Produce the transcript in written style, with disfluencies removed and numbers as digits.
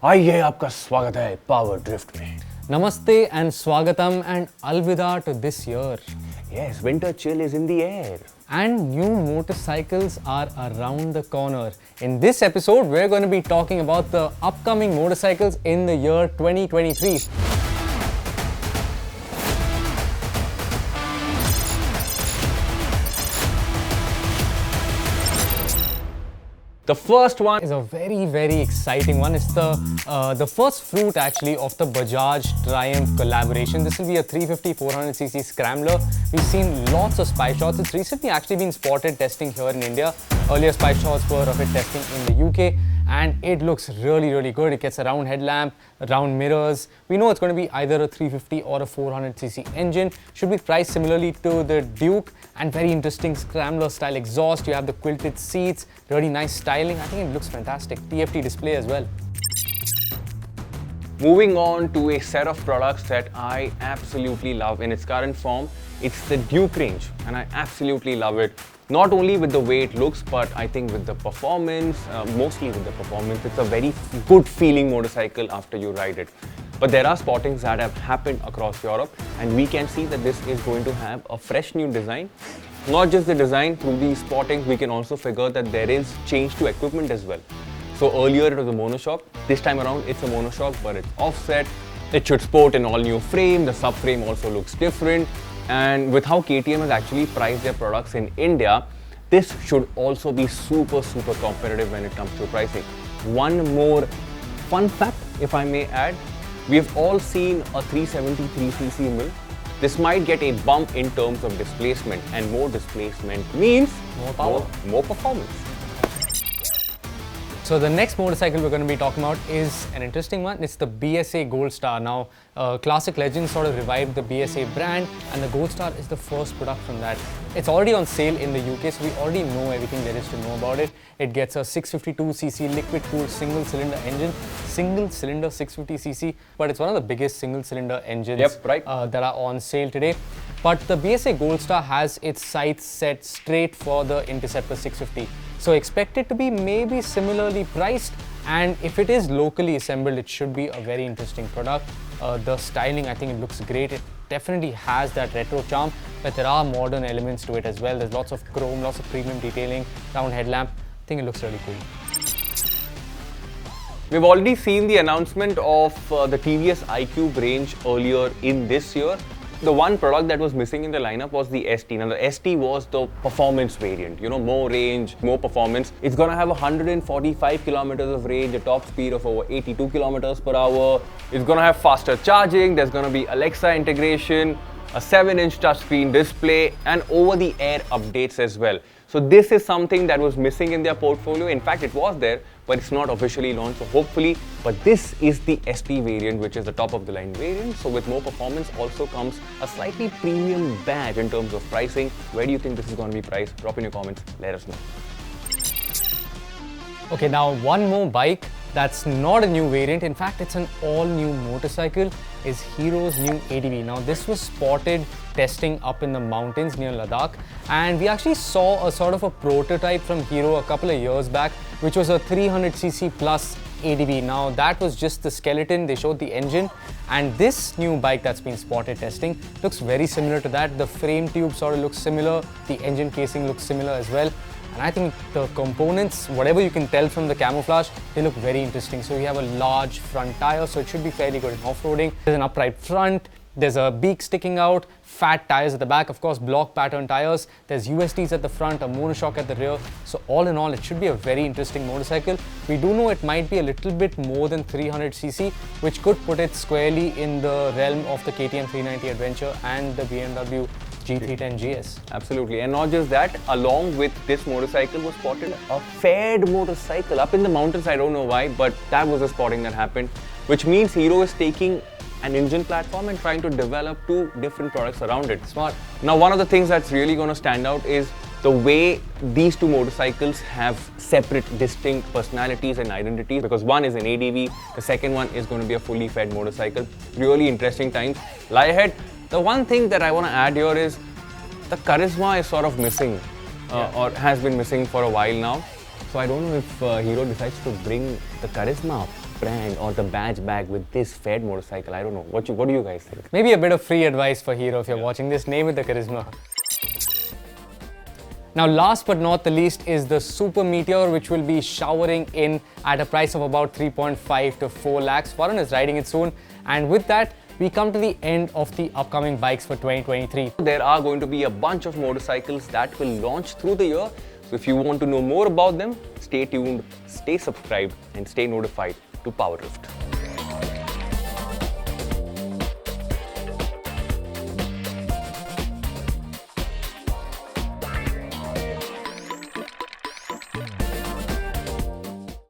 आइए आपका स्वागत है पावर ड्रिफ्ट में। Namaste and Swagatam and Alvida to this year. Yes, winter chill is in the air. And new motorcycles are around the corner. In this episode, we're going to be talking about the upcoming motorcycles in the year 2023. The first one is a very exciting one. It's the first fruit actually of the Bajaj-Triumph collaboration. This will be a 350 400cc Scrambler. We've seen lots of spy shots. It's recently actually been spotted testing here in India. Earlier spy shots were of it testing in the UK, and it looks really good. It gets a round headlamp, round mirrors. We know it's going to be either a 350 or a 400cc engine. Should be priced similarly to the Duke, and very interesting Scrambler style exhaust. You have the quilted seats, really nice styling. I think it looks fantastic. TFT display as well. Moving on to a set of products that I absolutely love in its current form. It's the Duke range, and I absolutely love it. Not only with the way it looks, but I think with the performance, mostly with the performance. It's a very good feeling motorcycle after you ride it. But there are spottings that have happened across Europe, and we can see that this is going to have a fresh new design. Not just the design, through these spottings we can also figure that there is change to equipment as well. So earlier it was a monoshock, this time around it's a monoshock but it's offset. It should sport an all new frame, the subframe also looks different, and with how KTM has actually priced their products in India, this should also be super competitive when it comes to pricing. One more fun fact, if I may add, we have all seen a 373cc mill. This might get a bump in terms of displacement, and more displacement means more power, more performance. So the next motorcycle we're going to be talking about is an interesting one. It's the BSA Gold Star. Now, Classic Legends sort of revived the BSA brand, and the Gold Star is the first product from that. It's already on sale in the UK, so we already know everything there is to know about it. It gets a 652cc liquid-cooled single-cylinder engine, single-cylinder 650cc, but it's one of the biggest single-cylinder engines that are on sale today. But the BSA Gold Star has its sights set straight for the Interceptor 650. So expect it to be maybe similarly priced, and if it is locally assembled, it should be a very interesting product. The styling, I think it looks great. It definitely has that retro charm, but there are modern elements to it as well. There's lots of chrome, lots of premium detailing, round headlamp. I think it looks really cool. We've already seen the announcement of the TVS iQube range earlier in this year. The one product that was missing in the lineup was the ST. Now the ST was the performance variant, you know, more range, more performance. It's gonna have 145 kilometers of range, a top speed of over 82 kilometers per hour. It's gonna have faster charging, there's gonna be Alexa integration, a 7-inch touchscreen display, and over-the-air updates as well. So this is something that was missing in their portfolio. In fact, it was there, but it's not officially launched, so hopefully. But this is the ST variant, which is the top of the line variant. So with more performance also comes a slightly premium badge in terms of pricing. Where do you think this is going to be priced? Drop in your comments, let us know. Okay, now one more bike that's not a new variant, in fact it's an all-new motorcycle, is Hero's new ADV. Now this was spotted testing up in the mountains near Ladakh, and we actually saw a sort of a prototype from Hero a couple of years back, which was a 300cc plus ADV. Now that was just the skeleton, they showed the engine, and this new bike that's been spotted testing looks very similar to that. The frame tube sort of looks similar, the engine casing looks similar as well. And I think the components, whatever you can tell from the camouflage, they look very interesting. So we have a large front tire, so it should be fairly good in off-roading. There's an upright front, there's a beak sticking out, fat tires at the back, of course block pattern tires, there's USDs at the front, a monoshock at the rear. So all in all, it should be a very interesting motorcycle. We do know it might be a little bit more than 300cc, which could put it squarely in the realm of the KTM 390 Adventure and the BMW G310 GS. Absolutely, and not just that, along with this motorcycle was spotted a fared motorcycle up in the mountains. I don't know why, but that was a spotting that happened, which means Hero is taking an engine platform and trying to develop two different products around it. Smart. Now, one of the things that's really going to stand out is the way these two motorcycles have separate, distinct personalities and identities, because one is an ADV, the second one is going to be a fully fed motorcycle. Really interesting times lie ahead. The one thing that I want to add here is the charisma is sort of missing, or has been missing for a while now. So I don't know if Hero decides to bring the charisma up. brand or the badge bag with this Fed motorcycle. I don't know. What do you guys think? Maybe a bit of free advice for Hero if you're watching this. Name it the Charisma. Now, last but not the least is the Super Meteor, which will be showering in at a price of about 3.5 to 4 lakhs. Varun is riding it soon. And with that, we come to the end of the upcoming bikes for 2023. There are going to be a bunch of motorcycles that will launch through the year. So if you want to know more about them, stay tuned, stay subscribed, and stay notified to PowerDrift.